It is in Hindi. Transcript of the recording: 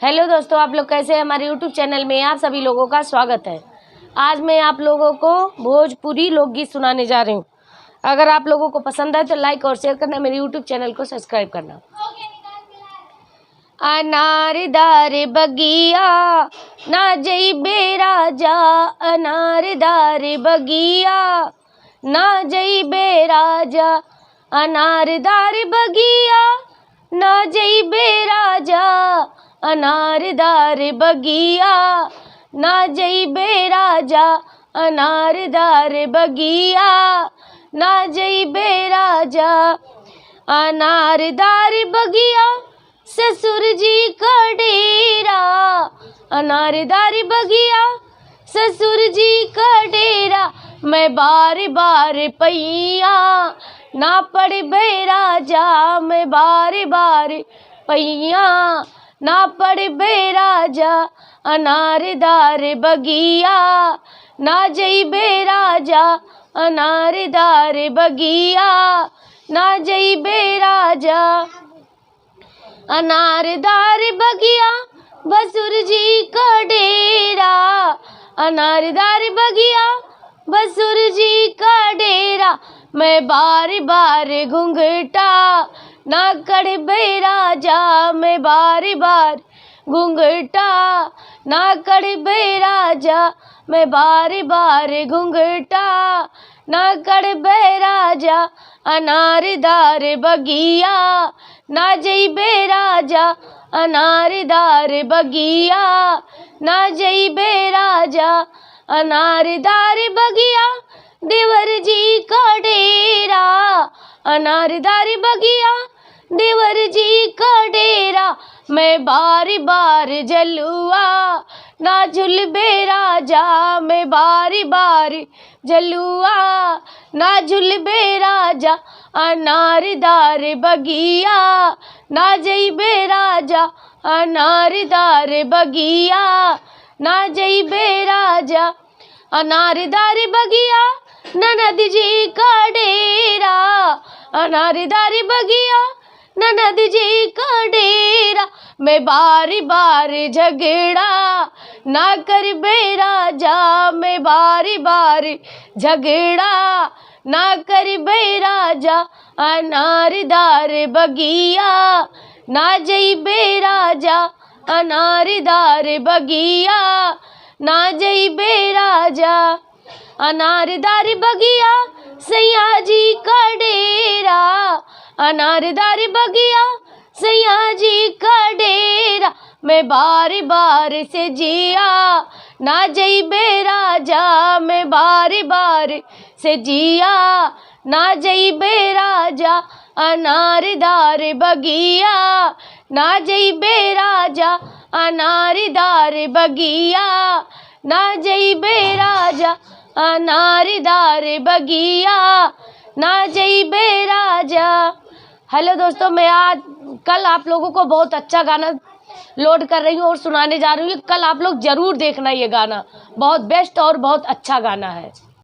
हेलो दोस्तों, आप लोग कैसे हैं। हमारे यूट्यूब चैनल में आप सभी लोगों का स्वागत है। आज मैं आप लोगों को भोजपुरी लोकगीत सुनाने जा रही हूँ। अगर आप लोगों को पसंद है तो लाइक और शेयर करना, मेरे यूट्यूब चैनल को सब्सक्राइब करना। अनारदार बगिया ना जइबे राजा, अनारदार बगिया ना जइबे राजा, अनारदार बगिया ना जइबे राजा, अनारदार बगिया ना जइबे राजा, अनारदार बगिया ना जइबे राजा। अनारदार बगिया ससुर जी का डेरा, अनारदार बगिया ससुर जी का डेरा, मैं बार बार पैया ना पड़बे राजा, मैं बार बार पैया ना पड़बे राजा, अनारदार बगिया ना जइबे राजा, अनारदार बगिया ना जइबे राजा। अनारदार बगिया बसुर जी का डेरा, अनारदार बगिया बसुर जी का डेरा, मैं बार बार घूंघटा ना कड़बे राजा, मैं बार बार घूंघटा ना कड़बे राजा, मैं बार बार घूंघटा ना कड़बे राजा। अनारदार बगिया ना जइबे राजा, अनारदार बगिया ना जइबे राजा, अनारदार बगिया देवर जी का डेरा, अनारदार बगिया देवर जी का डेरा, मैं बार बार जलुआ ना झुलबे राजा, मैं बार बार जलुआ ना झुलबे राजा, अनारदार बगिया ना जइबे राजा, अनारदार बगिया ना जइबे राजा। अनारदार बगिया ननद जी का डेरा, अनारदार बगिया ननद जी का डेरा, मैं बार बार झगड़ा ना करबे राजा, मैं बार बार झगड़ा ना करबे राजा, अनारदार बगिया ना जइबे राजा, अनारदार बगिया ना जइबे राजा। अनारदार बगिया सैया जी का डेरा, अनारदार बगिया सैया जी का डेरा, मैं बार बार से जिया ना जइबे राजा, मैं बार बार से जिया ना जइबे राजा, अनारदार बगिया ना जइबे राजा, अनारदार बगिया ना जइबे राजा, अनारदार बगिया ना जइबे राजा। हेलो दोस्तों, मैं आज कल आप लोगों को बहुत अच्छा गाना लोड कर रही हूँ और सुनाने जा रही हूँ। कल आप लोग ज़रूर देखना, ये गाना बहुत बेस्ट और बहुत अच्छा गाना है।